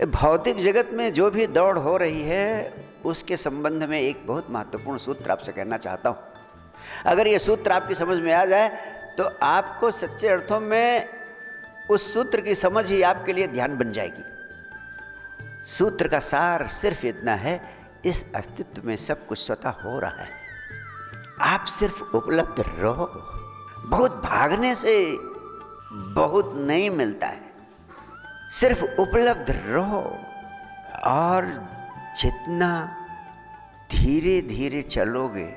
भौतिक जगत में जो भी दौड़ हो रही है उसके संबंध में एक बहुत महत्वपूर्ण सूत्र आपसे कहना चाहता हूं। अगर ये सूत्र आपकी समझ में आ जाए तो आपको सच्चे अर्थों में उस सूत्र की समझ ही आपके लिए ध्यान बन जाएगी। सूत्र का सार सिर्फ इतना है, इस अस्तित्व में सब कुछ स्वतः हो रहा है, आप सिर्फ उपलब्ध रहो। बहुत भागने से बहुत नहीं मिलता है, सिर्फ उपलब्ध रहो। और जितना धीरे धीरे चलोगे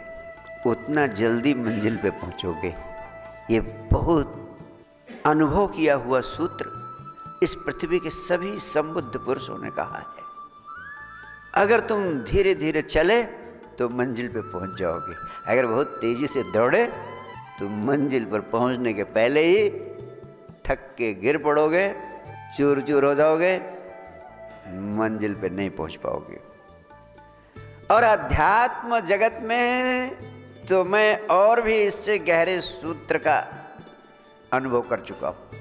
उतना जल्दी मंजिल पे पहुंचोगे। ये बहुत अनुभव किया हुआ सूत्र इस पृथ्वी के सभी संबुद्ध पुरुषों ने कहा है। अगर तुम धीरे धीरे चले तो मंजिल पे पहुंच जाओगे, अगर बहुत तेजी से दौड़े तो मंजिल पर पहुंचने के पहले ही थक के गिर पड़ोगे, चूर चूर हो जाओगे, मंजिल पे नहीं पहुंच पाओगे। और अध्यात्म जगत में तो मैं और भी इससे गहरे सूत्र का अनुभव कर चुका हूं।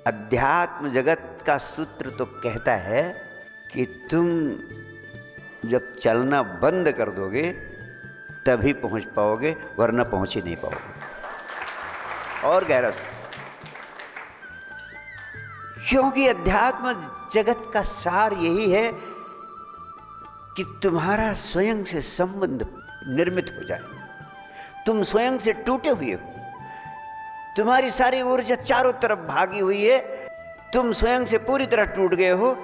अध्यात्म जगत का सूत्र तो कहता है कि तुम जब चलना बंद कर दोगे तभी पहुंच पाओगे, वरना पहुंच ही नहीं पाओगे। और गहरा सूत्र, क्योंकि अध्यात्म जगत का सार यही है कि तुम्हारा स्वयं से संबंध निर्मित हो जाए। तुम स्वयं से टूटे हुए हो, तुम्हारी सारी ऊर्जा चारों तरफ भागी हुई है, तुम स्वयं से पूरी तरह टूट गए हो।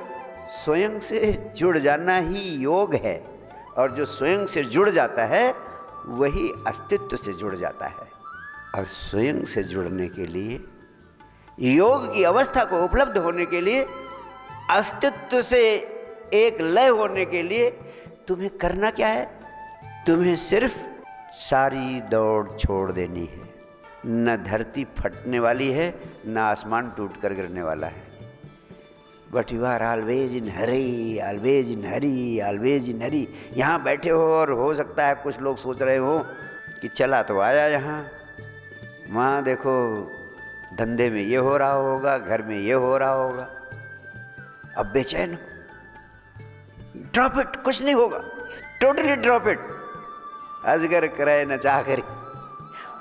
स्वयं से जुड़ जाना ही योग है, और जो स्वयं से जुड़ जाता है वही अस्तित्व से जुड़ जाता है। और स्वयं से जुड़ने के लिए, योग की अवस्था को उपलब्ध होने के लिए, अस्तित्व से एक लय होने के लिए तुम्हें करना क्या है? तुम्हें सिर्फ सारी दौड़ छोड़ देनी है। न धरती फटने वाली है, न आसमान टूट कर गिरने वाला है। But you are always in hurry, always in hurry, always in hurry. यहाँ बैठे हो और हो सकता है कुछ लोग सोच रहे हो कि चला तो आया यहाँ, वहाँ देखो धंधे में ये हो रहा होगा, घर में ये हो रहा होगा, अब बेचैन हो। ड्रॉप इट, कुछ नहीं होगा, टोटली ड्रॉप इट। अजगर करे न चाकरी,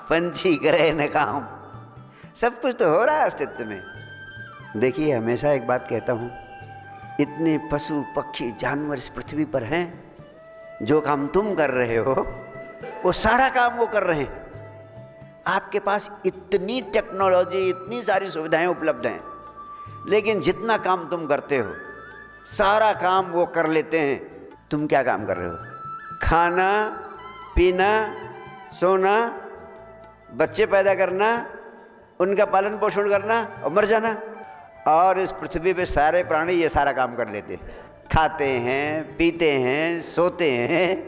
पंछी करे न काम, सब कुछ तो हो रहा है अस्तित्व में। देखिए, हमेशा एक बात कहता हूँ, इतने पशु पक्षी जानवर इस पृथ्वी पर हैं, जो काम तुम कर रहे हो वो सारा काम वो कर रहे हैं। आपके पास इतनी टेक्नोलॉजी, इतनी सारी सुविधाएं उपलब्ध हैं, लेकिन जितना काम तुम करते हो सारा काम वो कर लेते हैं। तुम क्या काम कर रहे हो? खाना, पीना, सोना, बच्चे पैदा करना, उनका पालन पोषण करना और मर जाना। और इस पृथ्वी पे सारे प्राणी ये सारा काम कर लेते हैं, खाते हैं, पीते हैं, सोते हैं,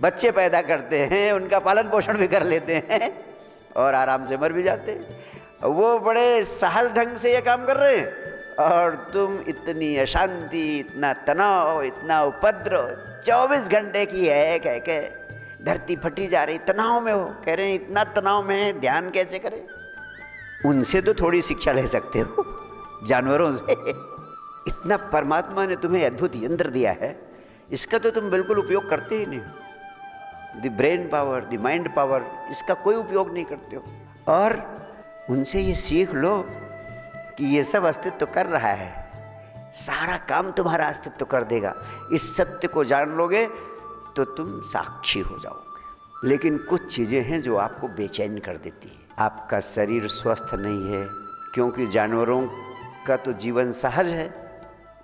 बच्चे पैदा करते हैं, उनका पालन पोषण भी कर लेते हैं और आराम से मर भी जाते हैं। वो बड़े साहस ढंग से ये काम कर रहे हैं, और तुम इतनी अशांति, इतना तनाव, इतना उपद्रव, 24 घंटे की है कह के धरती फटी जा रही, तनाव में हो, कह रहे हैं इतना तनाव में है, ध्यान कैसे करें? उनसे तो थोड़ी शिक्षा ले सकते हो, जानवरों से। इतना परमात्मा ने तुम्हें अद्भुत यंत्र दिया है, इसका तो तुम बिल्कुल उपयोग करते ही नहीं। The brain power, the mind power, इसका कोई उपयोग नहीं करते हो। और उनसे ये सीख लो कि ये सब अस्तित्व कर रहा है, सारा काम तुम्हारा अस्तित्व कर देगा। इस सत्य को जान लोगे तो तुम साक्षी हो जाओगे। लेकिन कुछ चीज़ें हैं जो आपको बेचैन कर देती है। आपका शरीर स्वस्थ नहीं है, क्योंकि जानवरों का तो जीवन सहज है,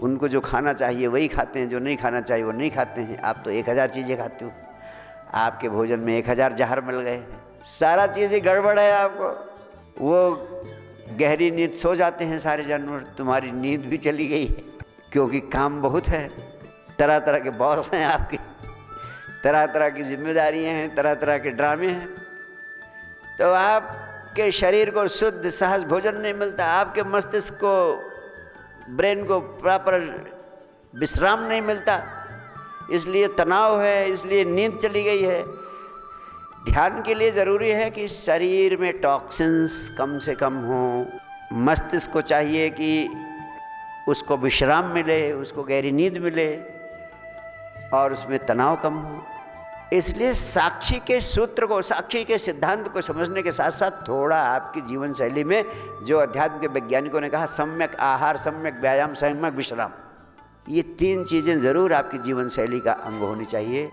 उनको जो खाना चाहिए वही खाते हैं, जो नहीं खाना चाहिए वो नहीं खाते हैं। आप तो 1000 चीज़ें खाते हो, आपके भोजन में 1000 जहर मिल गए, सारा चीज़ें गड़बड़ है आपको। वो गहरी नींद सो जाते हैं सारे जानवर, तुम्हारी नींद भी चली गई है, क्योंकि काम बहुत है, तरह तरह के बॉस हैं आपके, तरह तरह की जिम्मेदारियां हैं, तरह तरह के ड्रामे हैं। तो आपके शरीर को शुद्ध सहज भोजन नहीं मिलता, आपके मस्तिष्क को, ब्रेन को प्रॉपर विश्राम नहीं मिलता, इसलिए तनाव है, इसलिए नींद चली गई है। ध्यान के लिए ज़रूरी है कि शरीर में टॉक्सिन्स कम से कम हों। मस्तिष्क को चाहिए कि उसको विश्राम मिले, उसको गहरी नींद मिले और उसमें तनाव कम हो। इसलिए साक्षी के सूत्र को, साक्षी के सिद्धांत को समझने के साथ साथ थोड़ा आपकी जीवन शैली में, जो अध्यात्म के वैज्ञानिकों ने कहा सम्यक आहार, सम्यक व्यायाम, सम्यक विश्राम, ये 3 चीज़ें ज़रूर आपकी जीवन शैली का अंग होनी चाहिए।